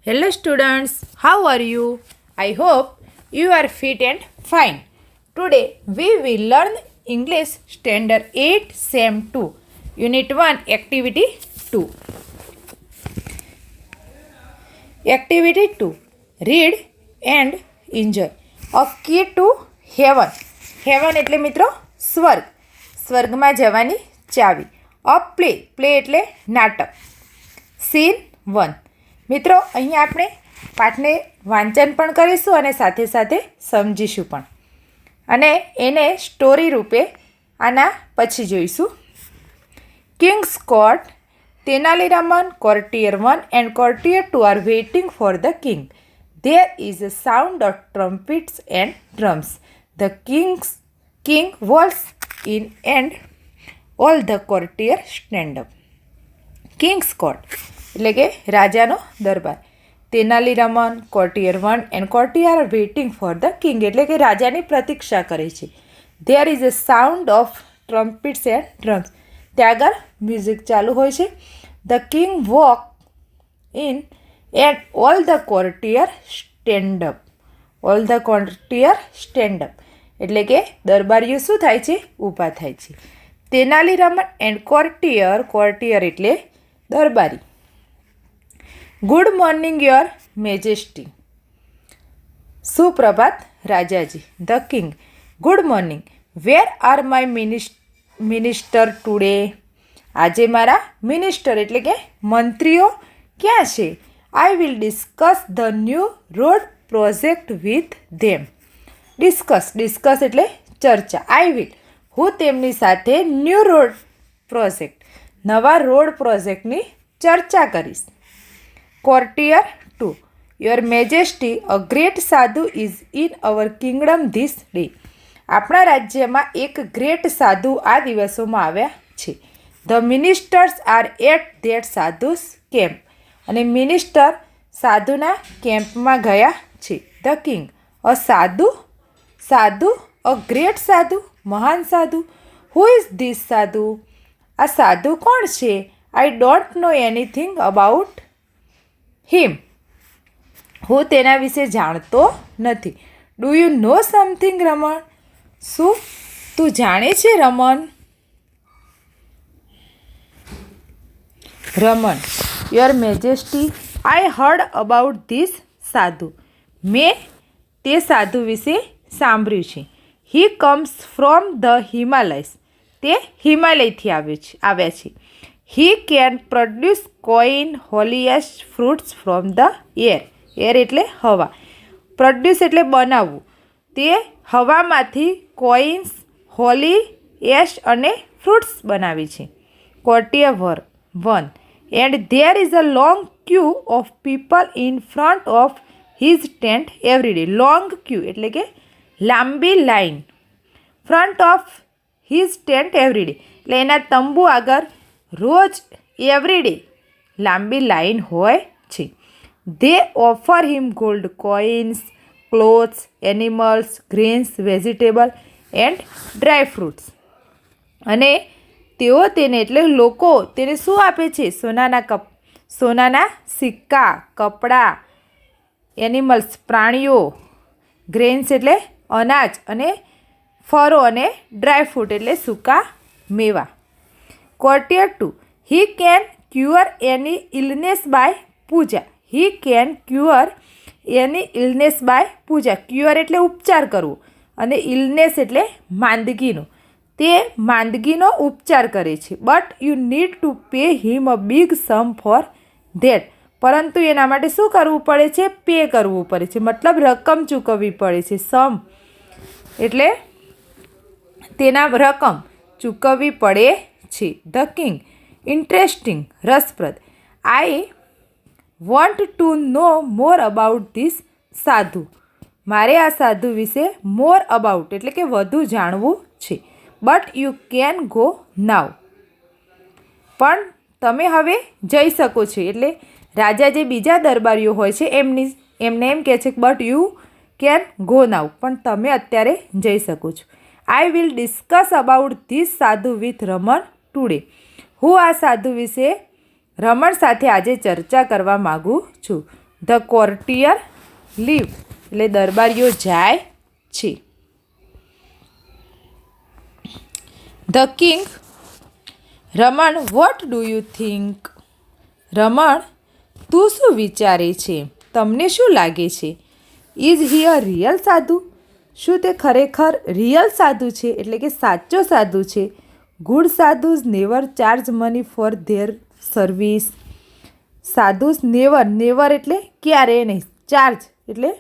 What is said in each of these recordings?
Hello students, how are you? I hope you are fit and fine. Today we will learn English Standard 8 Sem 2, Unit 1, Activity 2. Activity 2. Read and enjoy. A key to heaven. Heaven એટલે મિત્રો સ્વર્ગ. સ્વર્ગમાં જવાની ચાવી. A play એટલે નાટક. Scene 1. મિત્રો અહીંયા આપણે પાઠને વાંચન પણ કરીશું અને સાથે સાથે સમજીશું પણ, અને એને સ્ટોરી રૂપે આના પછી જોઈશું. King's court. Tenaliraman, courtier 1 and courtier 2 are waiting for the king. There is a sound of trumpets and drums. The king walks in and all the courtiers stand up. Kings court એટલે કે રાજાનો દરબાર. તેનાલીરામન, courtier 1 and courtier are waiting for the king એટલે કે રાજાની પ્રતીક્ષા કરે છે. There is a sound of trumpets and drums. ત્યાં આગળ મ્યુઝિક ચાલુ હોય છે. The king walk in and all the courtiers stand up. All the courtiers stand up એટલે કે દરબારીઓ શું થાય છે? ઊભા થાય છે. તેનાલીરામન એન્ડ courtier એટલે દરબારી. Good morning your majesty. સુપ્રભાત રાજાજી. The king. Good morning. Where are my minister today. આજે મારા મિનિસ્ટર એટલે કે મંત્રીઓ ક્યાં છે? I will discuss the new road project with them. Discuss એટલે ચર્ચા. આઈ વિલ હું તેમની સાથે ન્યૂ રોડ પ્રોજેક્ટ નવા રોડ પ્રોજેક્ટની ચર્ચા કરીશ. courtier 2. Your Majesty, a great સાધુ is in our kingdom this day. આપણા રાજ્યમાં એક ગ્રેટ સાધુ આ દિવસોમાં આવ્યા છે. The ministers are at that સાધુ's camp. અને મિનિસ્ટર સાધુના કેમ્પમાં ગયા છે. The king. A સાધુ. A great સાધુ. મહાન સાધુ. Who is this સાધુ? આ સાધુ કોણ છે? I don't know anything about him. હું તેના વિશે જાણતો નથી. Do you know something Raman? શું તું જાણે છે Raman? Raman. Your majesty, I heard about this sadhu. મેં તે સાધુ વિશે સાંભળ્યું છે. He comes from the Himalayas. તે હિમાલયથી આવ્યા છે. He can produce coin holiest fruits from the air. Air એટલે હવા. પ્રોડ્યુસ એટલે બનાવવું. તે હવામાંથી કોઇન્સ, હોલી, એશ અને ફ્રૂટ્સ બનાવી છે. courtier 1. And there is a long queue of people in front of his tent every day. Long queue એટલે કે લાંબી લાઈન. Front of his tent every day એટલે એના તંબુ આગળ રોજ એવરી ડે લાંબી લાઈન હોય છે. They offer him gold coins, clothes, animals, grains, vegetable and dry fruits. અને તેઓ તેને એટલે લોકો તેને શું આપે છે? સોનાના સિક્કા, કપડાં, એનિમલ્સ પ્રાણીઓ, ગ્રેન્સ એટલે અનાજ, અને ફળો અને ડ્રાય ફ્રૂટ એટલે સૂકા મેવા. courtier 2. He can cure any illness by puja. He can cure any illness by puja. Cure એટલે ઉપચાર કરવો, અને ઇલનેસ એટલે માંદગીનો. તે માંદગીનો ઉપચાર કરે છે. But you need to pay him a big sum for that. પરંતુ એના માટે શું કરવું પડે છે? પે કરવું પડે છે, મતલબ રકમ ચૂકવવી પડે છે. સમ એટલે તેના રકમ ચૂકવવી પડે છે. The king. ઇન્ટરેસ્ટિંગ રસપ્રદ. I want to know more about this sadhu. મારે આ સાધુ વિશે મોર અબાઉટ એટલે કે વધુ જાણવું છે. But you can go now. પણ તમે હવે જઈ શકો છો. એટલે રાજા જે બીજા દરબારીઓ હોય છે એમને એમ કહે છે but you can go now, પણ તમે અત્યારે જઈ શકો છો. આઈ વિલ ડિસ્કસ અબાઉટ ધીસ સાધુ વિથ રમણ ટુડે. હું આ સાધુ વિશે રમણ સાથે આજે ચર્ચા કરવા માગું છું. ધ કોર્ટિયર લીવ એટલે દરબારીઓ જાય છે. The king, Raman what do you think? Raman, તું શું વિચારે છે? તમને શું લાગે છે? ઇઝ હી અ રિયલ સાધુ? શું તે ખરેખર રિયલ સાધુ છે એટલે કે સાચો સાધુ છે? Good sadhus never charge money for their service. Sadhus never એટલે ક્યારેય નહીં, ચાર્જ એટલે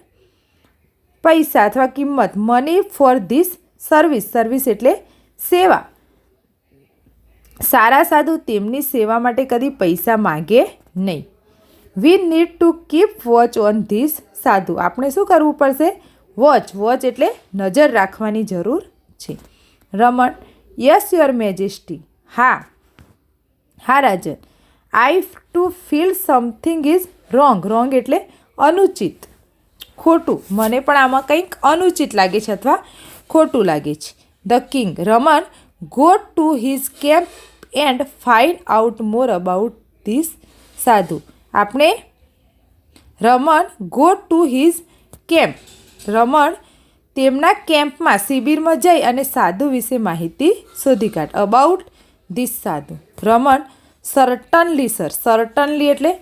પૈસા અથવા કિંમત, મની ફોર ધીસ સર્વિસ એટલે સેવા. સારા સાધુ તેમની સેવા માટે કદી પૈસા માગે નહીં. વી need to keep watch on this સાધુ. આપણે શું કરવું પડશે? વોચ એટલે નજર રાખવાની જરૂર છે. Raman, yes your majesty. હા રાજન. I too feel something is wrong એટલે અનુચિત, ખોટું. મને પણ આમાં કંઈક અનુચિત લાગે છે અથવા ખોટું લાગે છે. The king, Raman, go to his camp and find out more about this સાધુ. આપણે રમણ ગો ટુ હિઝ કેમ્પ, રમણ તેમના કેમ્પમાં શિબિરમાં જઈ અને સાધુ વિશે માહિતી શોધી કાઢ. અબાઉટ ધીસ સાધુ. રમણ, સર્ટનલી સર. સર્ટનલી એટલે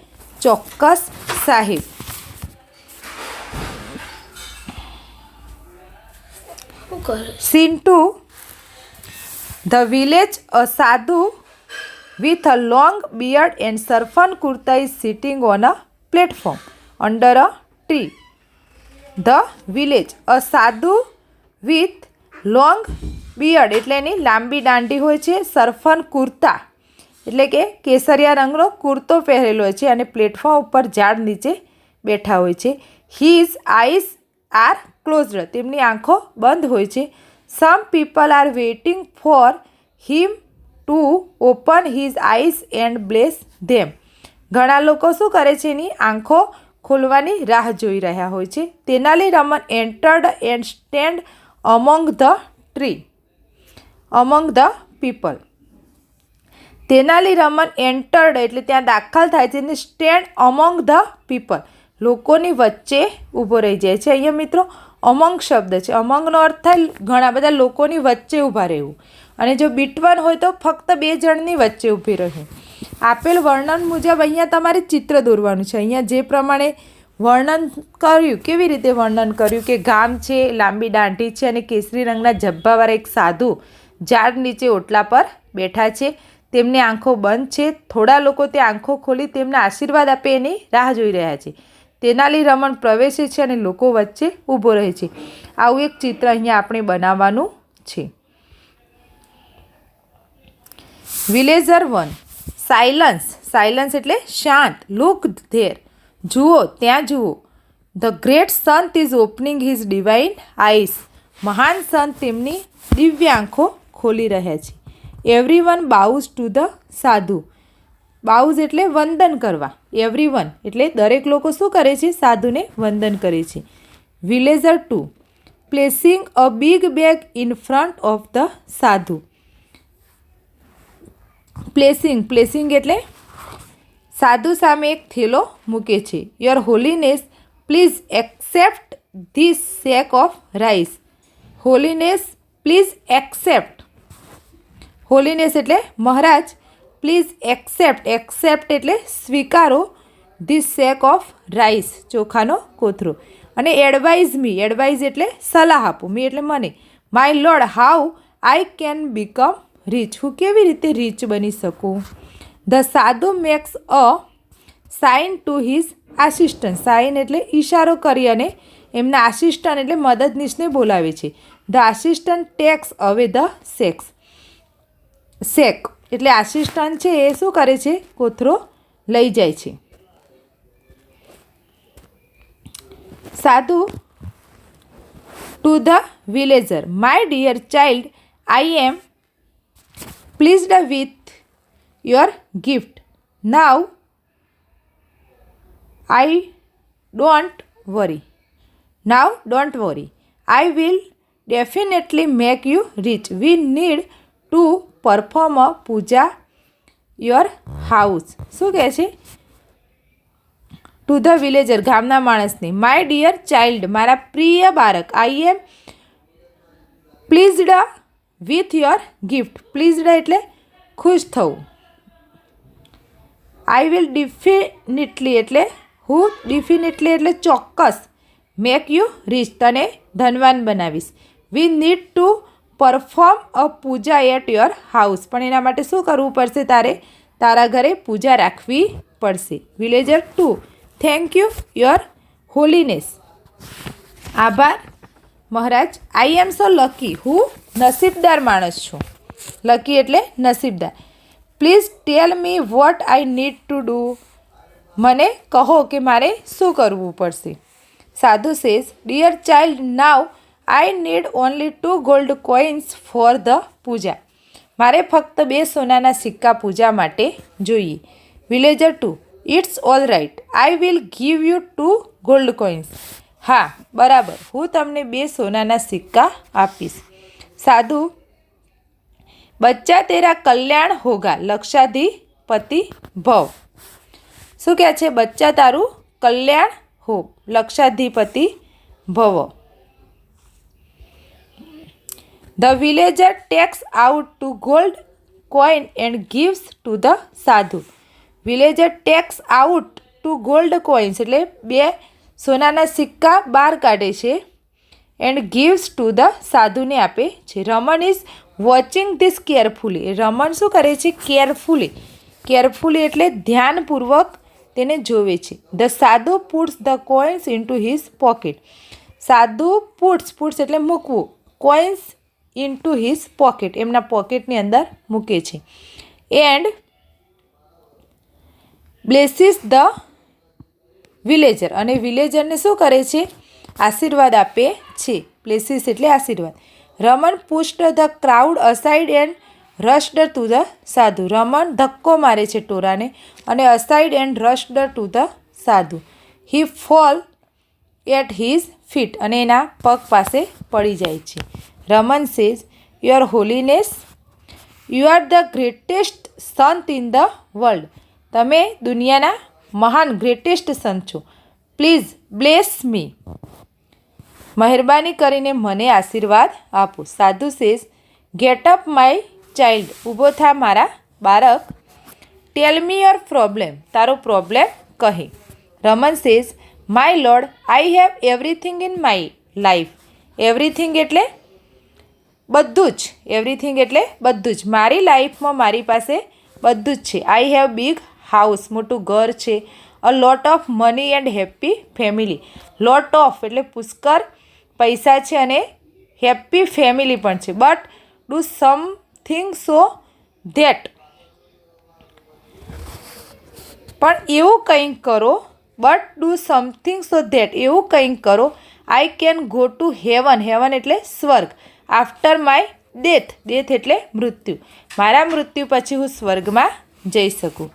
ચોક્કસ સાહેબ. Scene 2, the village. અ સાધુ with a long beard and surfan kurta is sitting on a platform under a tree. The village. A sadhu with long beard એટલે એની લાંબી દાંડી હોય છે. સરફન કુર્તા એટલે કે કેસરિયા રંગનો કુર્તો પહેરેલો હોય છે અને પ્લેટફોર્મ ઉપર ઝાડ નીચે બેઠા હોય છે. His eyes are closed. તેમની આંખો બંધ હોય છે. Some people are waiting for him to open his eyes and bless them. ઘણા લોકો શું કરે છે? એની આંખો ખોલવાની રાહ જોઈ રહ્યા હોય છે. Tenali Raman entered and stand among the tree, among the people. Tenali Raman entered એટલે ત્યાં દાખલ થાય છે અને સ્ટેન્ડ અમોંગ ધ પીપલ લોકોની વચ્ચે ઊભો રહી જાય છે. અહીંયા મિત્રો અમંગ શબ્દ છે. અમંગનો અર્થ થાય ઘણા બધા લોકોની વચ્ચે ઊભા રહેવું, અને જો બીટવન હોય તો ફક્ત બે જણની વચ્ચે ઊભી રહેવું. આપેલ વર્ણન મુજબ અહીંયા તમારે ચિત્ર દોરવાનું છે. અહીંયા જે પ્રમાણે વર્ણન કર્યું, કેવી રીતે વર્ણન કર્યું કે ગામ છે, લાંબી દાંઢી છે અને કેસરી રંગના જબ્બાવાળા એક સાધુ ઝાડ નીચે ઓટલા પર બેઠા છે. તેમની આંખો બંધ છે. થોડા લોકો તે આંખો ખોલી તેમને આશીર્વાદ આપે એની રાહ જોઈ રહ્યા છે. તેનાલી રમણ પ્રવેશે છે અને લોકો વચ્ચે ઊભો રહે છે. આવું એક ચિત્ર અહીંયા આપણે બનાવવાનું છે. વિલેજર 1. સાયલન્સ. સાયલન્સ એટલે શાંત. Look there. જુઓ, ત્યાં જુઓ. The great sant is opening his divine eyes. મહાન સંત તેમની દિવ્ય આંખો ખોલી રહ્યા છે. એવરીવન બાઉઝ ટુ ધ સાધુ. બાઉઝ એટલે વંદન કરવા. એવરીવન એટલે દરેક લોકો શું કરે છે? સાધુને વંદન કરે છે. Villager 2. Placing a big bag in front of the સાધુ. પ્લેસિંગ એટલે સાધુ સામે એક થેલો મૂકે છે. Your Holiness please accept this sec of rice. Holiness please accept. Holiness એટલે મહારાજ. પ્લીઝ એક્સેપ્ટ એટલે સ્વીકારો. ધીસ સેક ઓફ રાઈસ ચોખાનો કોથરો. અને એડવાઇઝ મી. એડવાઇઝ એટલે સલાહ આપો. મી એટલે મને. My lord how I can become rich. હું કેવી રીતે રીચ બની શકું? The sadhu makes a sign to his assistant. Sign એટલે ઈશારો કરી અને એમના આસિસ્ટન્ટ એટલે મદદનીશને બોલાવે છે. The assistant takes away the sack એટલે આસિસ્ટન્ટ છે એ શું કરે છે? કોથરો લઈ જાય છે. Sadhu to the villager. My dear child, I am pleased with your gift. Now I don't worry. Now don't worry. I will definitely make you rich. We need to perform a puja your house. શું કહે છે? Two the villager, ગામના માણસને. My dear child, મારા પ્રિય બાળક. I am pleased with your gift. Pleased એટલે ખુશ થવું. આઈ વિલ ડિફિનેટલી એટલે હું ડિફિનેટલી એટલે ચોક્કસ મેક યુ રીચ, તને ધનવાન બનાવીશ. We need to perform a puja at your house, પણ એના માટે શું કરવું પડશે? તારા ઘરે પૂજા રાખવી પડશે. Villager 2, thank you your Holiness, આભાર મહારાજ. આઈ એમ સો લકી, હું નસીબદાર માણસ છું. લકી એટલે નસીબદાર. Please tell me what I need to do, મને કહો કે મારે શું કરવું પડશે. Sadhu says, dear child, now I need only 2 gold coins for the puja, મારે ફક્ત 2 સોનાના સિક્કા પૂજા માટે જોઈએ. Villager 2, it's all right, I will give you 2 gold coins, હા બરાબર, હું તમને 2 સોનાના સિક્કા આપીશ. સાધુ, બચ્ચા તેરા કલ્યાણ હોગા લક્ષાધિપતિ ભવ, શું કહે છે? બચ્ચા તારું કલ્યાણ હો લક્ષાધિપતિ ભવ. The villager takes out 2 gold coin and gives to the sadhu. Villager takes out 2 gold coins એટલે 2 સોનાના સિક્કા બહાર કાઢે છે. એન્ડ ગિવ્સ ટુ ધ સાધુને આપે છે. Raman is watching this carefully, Raman શું કરે છે? કેરફુલી એટલે ધ્યાનપૂર્વક તેને જોવે છે. ધ સાધુ puts the coins into his pocket, સાધુ પુટ્સ એટલે મૂકવું, કોઇન્સ ઇન્ટુ હિઝ પોકેટ એમના પોકેટની અંદર મૂકે છે. એન્ડ બ્લેસીસ ધ વિલેજર, અને વિલેજરને શું કરે છે? આશીર્વાદ આપે છે. બ્લેસીસ એટલે આશીર્વાદ. Raman pushed the crowd aside and rushed to the sadhu, Raman ધક્કો મારે છે ટોરાને અને aside and rushed to the sadhu. He fall at his feet, અને એના પગ પાસે પડી જાય છે. Raman says, your holiness, you are the greatest saint in the world, તમે દુનિયાના મહાન ગ્રેટેસ્ટ સંત છો. પ્લીઝ બ્લેસ મી, મહેરબાની કરીને મને આશીર્વાદ આપો. સાધુ says, get up my child, ઊભો થા મારા બાળક. ટેલ મી યોર પ્રોબ્લેમ, તારો પ્રોબ્લેમ કહે. Raman says, my lord, I have everything in my life. Everything એટલે બધું જ, એવરીથિંગ એટલે બધું જ, મારી લાઈફમાં મારી પાસે બધું જ છે. આઈ હેવ બિગ હાઉસ, મોટું ઘર છે. A lot of money and happy family, lot of એટલે પુષ્કળ પૈસા છે અને હેપી ફેમિલી પણ છે. But do something so that, પણ એવું કંઈક કરો. But do something so that, એવું કંઈક કરો. I can go to heaven, heaven એટલે સ્વર્ગ. આફ્ટર માય ડેથ, ડેથ એટલે મૃત્યુ, મારા મૃત્યુ પછી હું સ્વર્ગમાં જઈ શકું.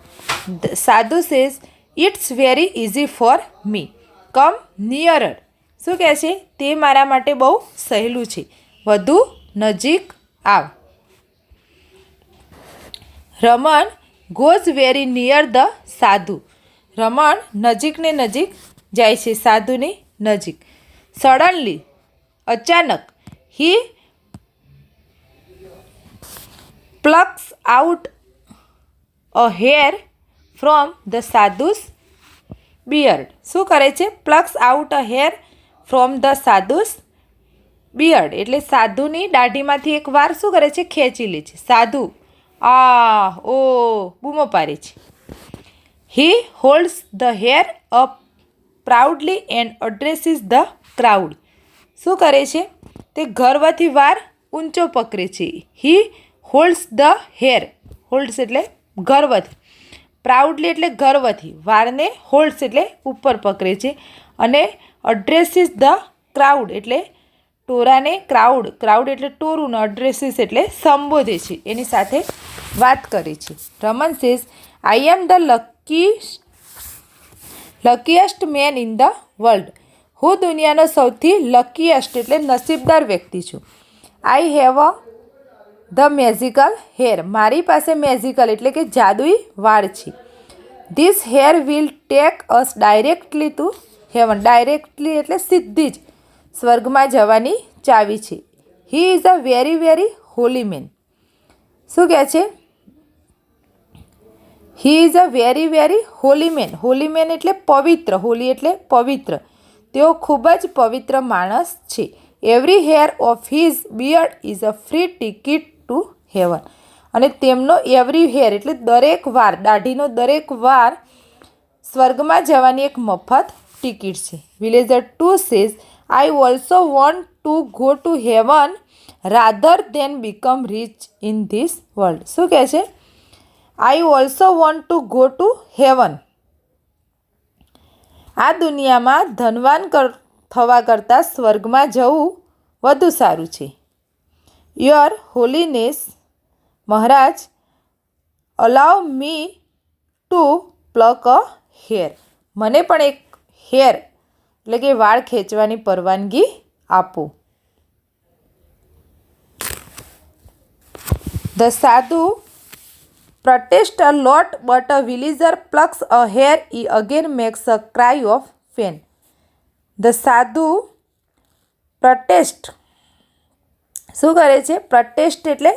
Sadhu says, it's very easy for me, come nearer, શું કહે છે? તે મારા માટે બહુ સહેલું છે, વધુ નજીક આવ. Raman goes very near the સાધુ, રમણ નજીકને નજીક જાય છે સાધુની નજીક. સડનલી અચાનક, he plucks out a hair from the sadhu's beard, શું કરે છે? Plucks out a hair from the sadhu's beard એટલે સાધુની દાઢીમાંથી એક વાર શું કરે છે? ખેંચી લે છે. સાધુ ઓ બૂમો પાડે છે. He holds the hair up proudly and addresses the crowd, શું કરે છે? તે ગર્વથી વાર ઊંચો પકડે છે. He holds the hair, holds એટલે ગર્વથી, પ્રાઉડલી એટલે ગર્વથી, વારને હોલ્ડ્સ એટલે ઉપર પકડે છે અને અડ્રેસીસ ધ ક્રાઉડ એટલે ટોરાને, ક્રાઉડ એટલે ટોરુંને, અડ્રેસીસ એટલે સંબોધે છે, એની સાથે વાત કરે છે. Raman says, I am the luckiest man in the world, હું દુનિયાનો સૌથી લકીએસ્ટ એટલે નસીબદાર વ્યક્તિ છું. I have the magical hair, મારી પાસે મેઝિકલ એટલે કે જાદુઈ વાળ છે. This hair will take us directly to heaven. Directly એટલે સીધી જ સ્વર્ગમાં જવાની ચાવી છે. He is a very very holy man. શું કહે છે? He is a very very holy man. Holy main એટલે પવિત્ર. હોલી એટલે પવિત્ર. તેઓ ખૂબ જ પવિત્ર માણસ છે. Every hair of his beard is a free ticket to heaven. અને તેમનો એવરી હેર એટલે દરેક વાર, દાઢીનો દરેક વાર સ્વર્ગમાં જવાની એક મફત ટિકિટ છે. Villager 2 says I also want to go to heaven rather than become rich in this world. શું કહે છે? I also want to go to heaven. આ દુનિયામાં ધનવાન થવા કરતાં સ્વર્ગમાં જવું વધુ સારું છે. Your Holiness, Maharaj, allow me to pluck a hair. મને પણ એક હેર એટલે કે વાળ ખેંચવાની પરવાનગી આપો. ધ સાધુ protest a lot, but a villager plucks a hair. He again makes a cry of pain. The sadhu protest. શું કરે છે? પ્રોટેસ્ટ એટલે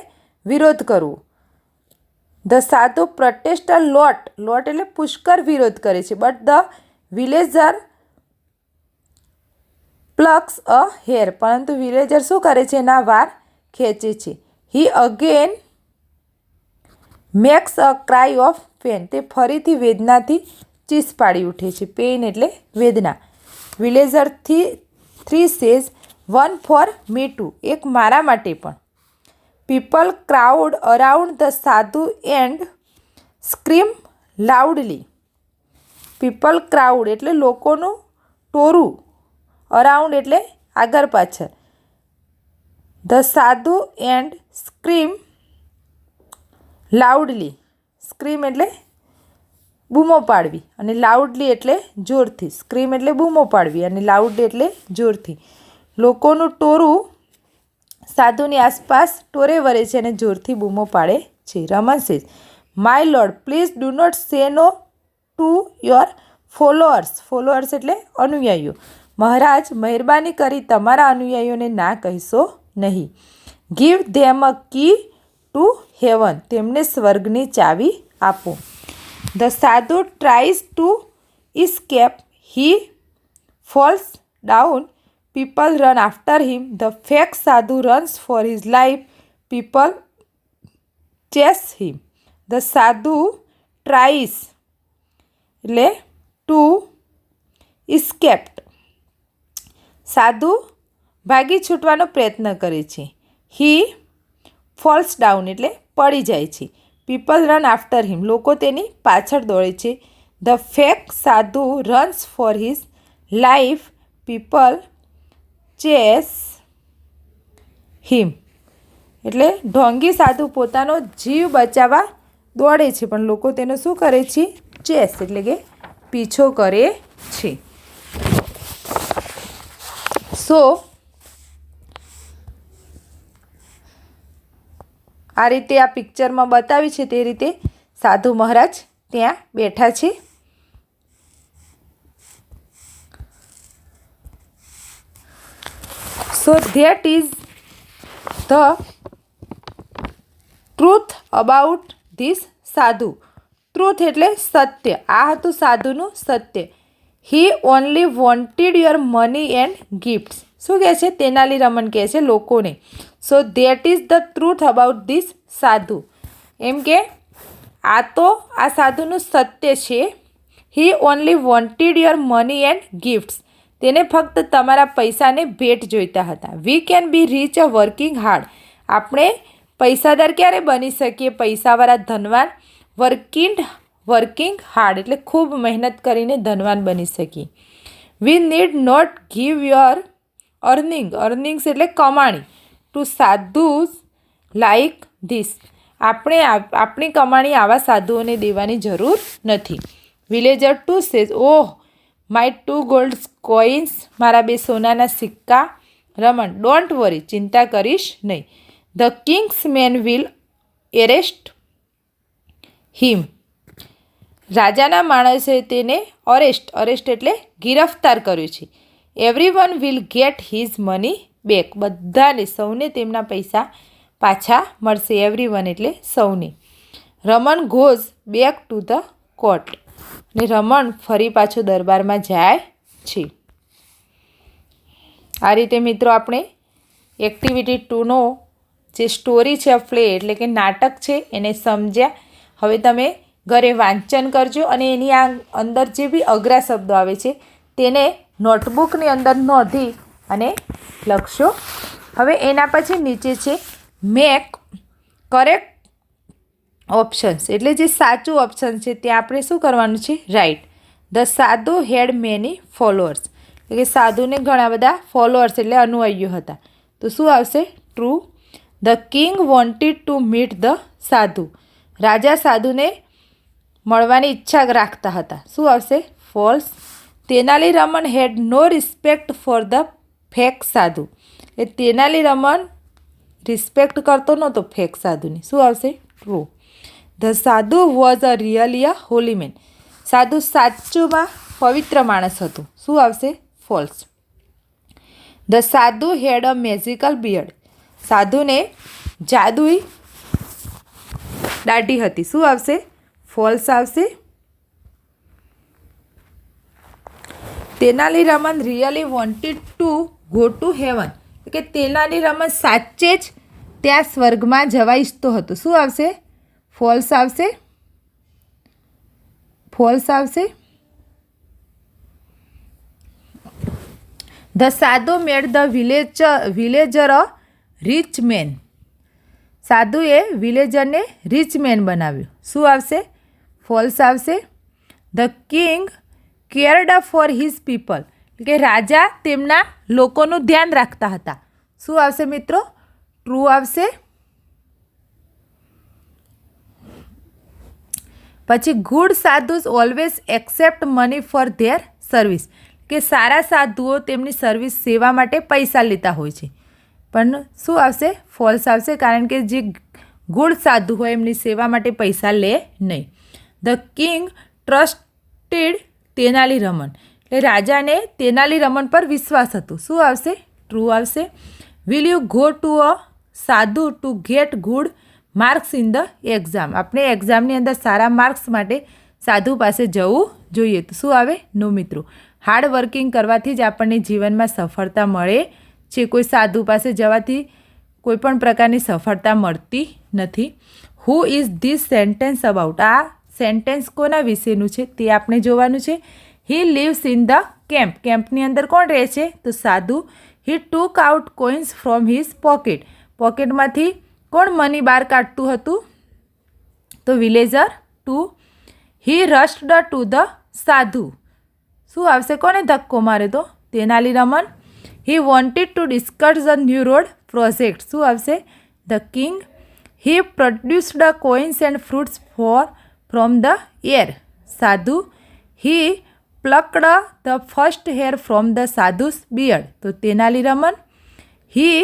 વિરોધ કરવું. ધ સાધુ પ્રોટેસ્ટ અ લોટ. લોટ એટલે પુષ્કળ વિરોધ કરે છે. But the villager plucks a hair. પરંતુ વિલેજર શું કરે છે? એના વાળ ખેંચે છે. He again makes a cry of pain. તે ફરીથી વેદનાથી ચીસ પાડી ઉઠે છે. પેઇન એટલે વેદના. Villager 3 says one for me to. એક મારા માટે પણ. પીપલ ક્રાઉડ અરાઉન્ડ ધ સાધુ and scream loudly. People crowd એટલે લોકોનું ટોરું. અરાઉન્ડ એટલે આગળ પાછળ. ધ સાધુ એન્ડ સ્ક્રીમ લાઉડલી. સ્ક્રીમ એટલે બૂમો પાડવી અને લાઉડલી એટલે જોરથી. સ્ક્રીમ એટલે બૂમો પાડવી અને લાઉડલી એટલે જોરથી. લોકોનું ટોરું સાધુની આસપાસ ટોરે વરે છે અને જોરથી બૂમો પાડે છે. Raman says my lord please do not say no to your followers. Followers એટલે અનુયાયીઓ. મહારાજ, મહેરબાની કરી તમારા અનુયાયીઓને ના કહેશો નહીં. Give them a key to heaven. તેમને સ્વર્ગની ચાવી આપો. The sadhu tries to escape. He falls down. People run after him. The fake sadhu runs for his life. People chase him. The sadhu tries એટલે ટુ ઇસ્કેપ્ડ. સાધુ ભાગી છૂટવાનો પ્રયત્ન કરે છે. હી ફોલ્સ ડાઉન એટલે પડી જાય છે. People run after him. લોકો તેની પાછળ દોડે છે. The fake sadhu runs for his life. People chase him એટલે ઢોંગી સાધુ પોતાનો જીવ બચાવવા દોડે છે પણ લોકો તેનો શું કરે છે? ચેસ એટલે કે પીછો કરે છે. સો આ રીતે આ પિક્ચરમાં બતાવી છે તે રીતે સાધુ મહારાજ ત્યાં બેઠા છે. So that is the truth about this sadhu. Truth એટલે સત્ય. આ હતું સાધુનું સત્ય. He only wanted your money and gifts. શું કહે છે? તેનાલી રમન કહે છે લોકોને. So that is the truth about this sadhu. એમ કે આ તો આ સાધુનું સત્ય છે. He only wanted your money and gifts. તેને ફક્ત તમારા પૈસાને ભેટ જોઈતા હતા. We can be rich a working hard. આપણે પૈસાદાર ક્યારે બની શકીએ? પૈસાવાળા ધનવાન. વર્કિંગ હાર્ડ એટલે ખૂબ મહેનત કરીને ધનવાન બની શકીએ. We need not give your earnings એટલે કમાણી ટુ સાધુઝ લાઇક ધીસ. આપણે આપણી કમાણી આવા સાધુઓને દેવાની જરૂર નથી. Villager 2 says oh my 2 gold coins. મારા 2 સોનાના સિક્કા. Raman don't worry. ચિંતા કરીશ નહીં. The king's men will arrest him. રાજાના માણસે તેને અરેસ્ટ એટલે ગિરફ્તાર કર્યું છે. Everyone will get his money back. બધાને સૌને તેમના પૈસા પાછા મળશે. એવરીવન એટલે સૌને. Raman goes back to the court. ને રમણ ફરી પાછો દરબારમાં જાય છે. આ રીતે મિત્રો આપણે એક્ટિવિટી 2નો જે સ્ટોરી છે પ્લે એટલે કે નાટક છે એને સમજ્યા. હવે તમે ઘરે વાંચન કરજો અને એની આ અંદર જે બી અઘરા શબ્દો આવે છે તેને નોટબુકની અંદર નોંધી અને લખશો. હવે એના પછી નીચે છે મેક કરેક્ટ ઓપ્શન્સ એટલે જે સાચું ઓપ્શન છે ત્યાં આપણે શું કરવાનું છે? રાઇટ. ધ સાધુ હેડ મેની ફોલોઅર્સ. એટલે કે સાધુને ઘણા બધા ફોલોઅર્સ એટલે અનુયાયીઓ હતા. તો શું આવશે? True. The king wanted to meet the sadhu. રાજા સાધુને મળવાની ઈચ્છા રાખતા હતા. શું આવશે? False. Tenali Raman had no respect for the fake sadhu. એ તેનાલી રમન રિસ્પેક્ટ કરતો નહોતો ફેક સાધુની. શું આવશે? True. The sadhu was a really a holy man. સાધુ સાચુમાં પવિત્ર માણસ હતું. શું આવશે? ફોલ્સ. ધ સાધુ હેડ અ મેજિકલ બિયર્ડ. સાધુને જાદુઈ દાઢી હતી. શું આવશે? ફોલ્સ આવશે. Tenali Raman really wanted to go to heaven. કે તેનાલી રમન સાચે જ ત્યાં સ્વર્ગમાં જવા ઈચ્છતો હતો. શું આવશે? ફોલ્સ આવશે. ફોલ્સ આવશે. The sadhu made the villager a rich man. સાધુએ વિલેજરને રિચ મેન બનાવ્યું. શું આવશે? ફોલ્સ આવશે. The king cared for his people. કે રાજા તેમના લોકોનું ધ્યાન રાખતા હતા. શું આવશે મિત્રો? ટ્રુ આવશે. પછી good sadhus always accept money for their service. કે સારા સાધુઓ તેમની સર્વિસ સેવા માટે પૈસા લેતા હોય છે. પણ શું આવશે? ફોલ્સ આવશે. કારણ કે જે ગુડ સાધુ હોય એમની સેવા માટે પૈસા લે નહીં. The king trusted Tenali Raman. એટલે રાજાને તેનાલી રમન પર વિશ્વાસ હતો. શું આવશે? ટ્રુ આવશે. Will you go to a sadhu to get good marks in the exam. આપણે એક્ઝામની અંદર સારા માર્ક્સ માટે સાધુ પાસે જવું જોઈએ. તો શું આવે? નો મિત્રો. હાર્ડ વર્કિંગ કરવાથી જ આપણને જીવનમાં સફળતા મળે છે. કોઈ સાધુ પાસે જવાથી કોઈ પણ પ્રકારની સફળતા મળતી નથી. Who is this sentence about. આ સેન્ટેન્સ કોના વિશેનું છે તે આપણે જોવાનું છે. He lives in the camp. કેમ્પની અંદર કોણ રહે છે? તો સાધુ. He took out coins from his pocket. પોકેટમાંથી કોણ મની બહાર કાઢતું હતું? તો villager. 2. He rushed to the sadhu. શું આવશે? કોને ધક્કો મારે? તો Tenali Raman. He wanted to discuss the new road project. શું આવશે? The king. He produced coins and fruits from the air. Sadhu. He plucked the first hair from the sadhu's beard. તો તેનાલી રમન. હી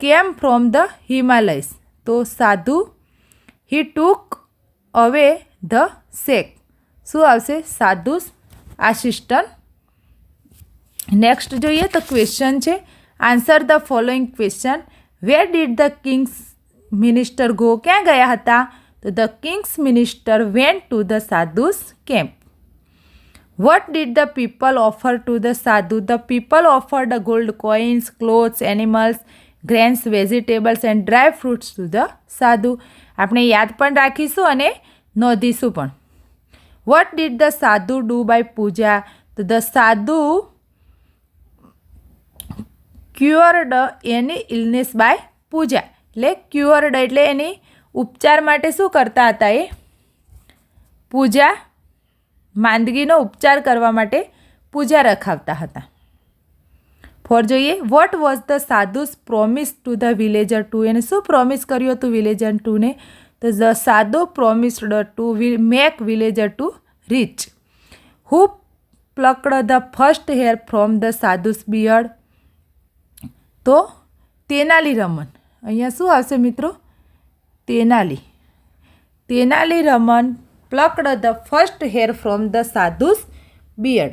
came from the Himalayas. તો સાધુ. હી ટુક અવે ધ શેક. શું આવશે? Sadhus assistant. Next જોઈએ તો ક્વેશ્ચન છે. Answer the following question. Where did the king's minister go. ક્યાં ગયા હતા? તો the king's minister went to the sadhu's camp. What did the people offer to the sadhu. The people offered gold coins, clothes, animals, grains, vegetables and dry fruits to the sadhu. આપણે યાદ પણ રાખીશું અને નોંધીશું પણ. What did the sadhu do by puja. તો the સાધુ ક્યુઅર્ડ any illness by પૂજા. એટલે ક્યુઅર્ડ એટલે એની ઉપચાર માટે શું કરતા હતા? એ પૂજા, માંદગીનો ઉપચાર કરવા માટે પૂજા રખાવતા હતા. 4 જોઈએ. What was the sadhu's promise to the villager 2. એને શું પ્રોમિસ કર્યું હતું વિલેજર 2ને? તો the sadhu promised to make villager 2 rich. Who plucked the first hair from the sadhu's beard. તો તેનાલી રમન. અહીંયા શું આવશે મિત્રો? Tenali. Tenali Raman plucked the first hair from the sadhu's beard.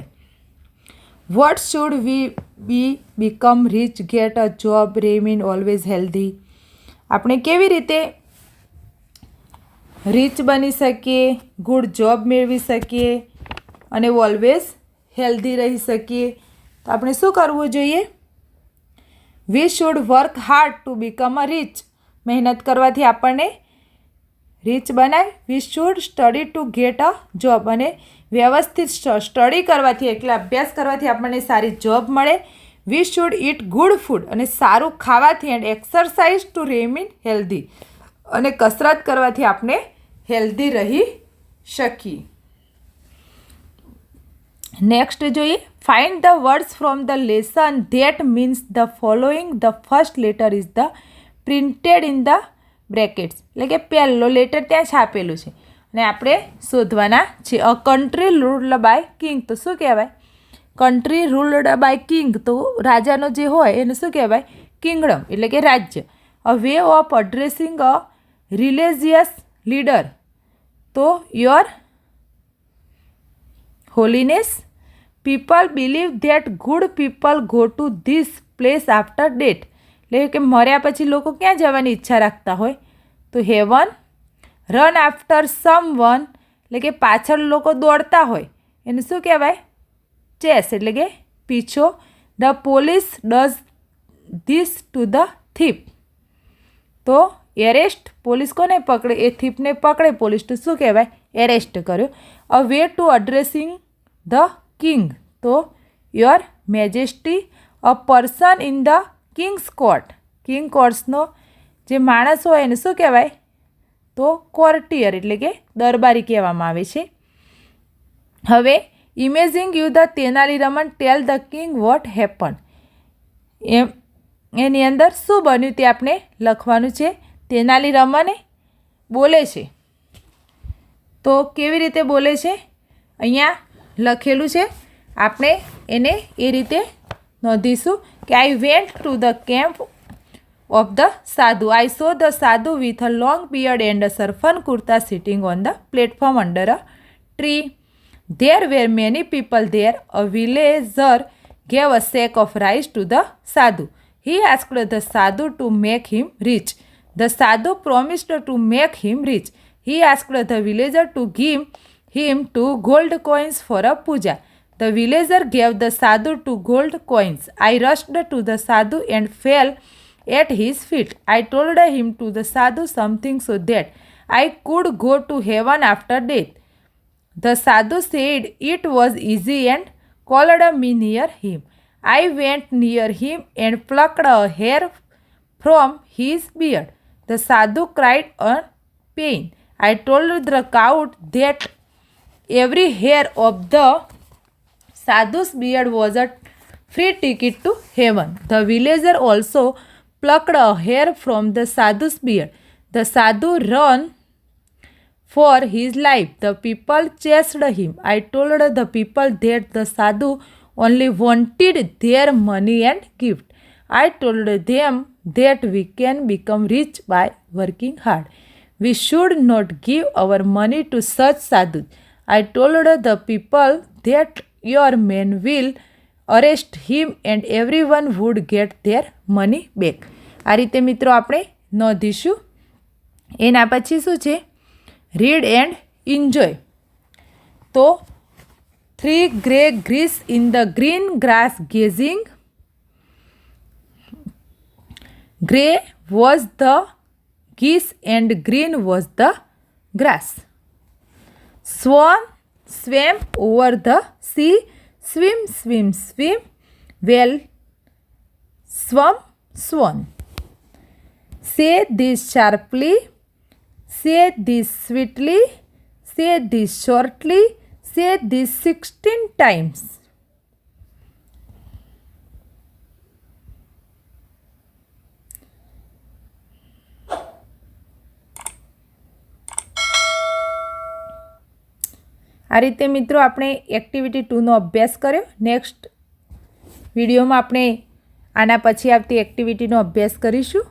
What should we be? Become rich, get a job, remain always healthy. આપણે કેવી રીતે rich બની શકીએ, ગુડ જોબ મેળવી શકીએ અને ઓલવેઝ હેલ્ધી રહી શકીએ? તો આપણે શું કરવું જોઈએ? We should work hard to become a rich. મહેનત કરવાથી આપણને રીચ બનાય. We should study to get a job. અને વ્યવસ્થિત સ્ટડી કરવાથી એટલે અભ્યાસ કરવાથી આપણને સારી જોબ મળે. We should eat good food. અને સારું ખાવાથી એન્ડ એક્સરસાઇઝ ટુ રેમેન હેલ્ધી. અને કસરત કરવાથી આપણે હેલ્ધી રહી શકીએ. નેક્સ્ટ જોઈએ. Find the words from the lesson that means the following. The first letter is the printed in the brackets. એટલે કે પહેલો લેટર ત્યાં છાપેલું છે અને આપણે શોધવાના છે. A country ruled by king. તો શું કહેવાય? Country ruled by king. તો રાજાનો જે હોય એને શું કહેવાય? કિંગડમ એટલે કે રાજ્ય. A way of addressing a religious leader. તો your holiness. People believe that good people go to this place after death. એટલે કે મર્યા પછી લોકો ક્યાં જવાની ઈચ્છા રાખતા હોય? તો heaven. Run after some one. એટલે કે પાછળ લોકો દોડતા હોય એને શું કહેવાય? ચેસ એટલે કે પીછો. The police does this to the thief. તો એરેસ્ટ. પોલીસ કોને પકડે? એ થીપને પકડે પોલીસ. તો શું કહેવાય? એરેસ્ટ કર્યો. A way to addressing the king. તો your majesty. A person in the king's court. King કોર્ટ્સનો જે માણસ હોય એને શું કહેવાય? તો કોર્ટિયર એટલે કે દરબારી કહેવામાં આવે છે. હવે imagine you the Tenali Raman tell the king what happen. એની અંદર શું બન્યું તે આપણે લખવાનું છે. તેનાલી રમને બોલે છે. તો કેવી રીતે બોલે છે? અહીંયા લખેલું છે. આપણે એને એ રીતે નોંધીશું કે I went to the camp of the sadhu. I saw the sadhu with a long beard and a surfan kurta sitting on the platform under a tree. There were many people there. A villager gave a sack of rice to the sadhu. He asked the sadhu to make him rich. The sadhu promised to make him rich. He asked the villager to give him 2 gold coins for a puja. The villager gave the sadhu 2 gold coins. I rushed to the sadhu and fell at his feet. I told him to the sadhu something so that I could go to heaven after death. The sadhu said it was easy and called me near him. I went near him and plucked a hair from his beard. The sadhu cried in pain. I told the crowd that every hair of the sadhu's beard was a free ticket to heaven. The villager also plucked a hair from the sadhu's beard. The sadhu ran for his life. The people chased him. I told the people that the sadhu only wanted their money and gift. I told them that we can become rich by working hard. We should not give our money to such sadhus. I told the people that your men will arrest him and everyone would get their money back. આ રીતે મિત્રો આપણે નોંધીશું. એના પછી શું છે? Read and enjoy. તો 3 grey geese in the green grass gazing. Grey was the geese and green was the grass. Swan swam over the sea. Swim, swim, swim. Well, swam, swan. Say this sharply. Say this sweetly. Say this shortly. Say this 16 times. આ રીતે મિત્રો આપણે activity 2નો અભ્યાસ કર્યો. Next વિડીયોમાં આપણે આના પછી આવતી એક્ટિવિટીનો અભ્યાસ કરીશું.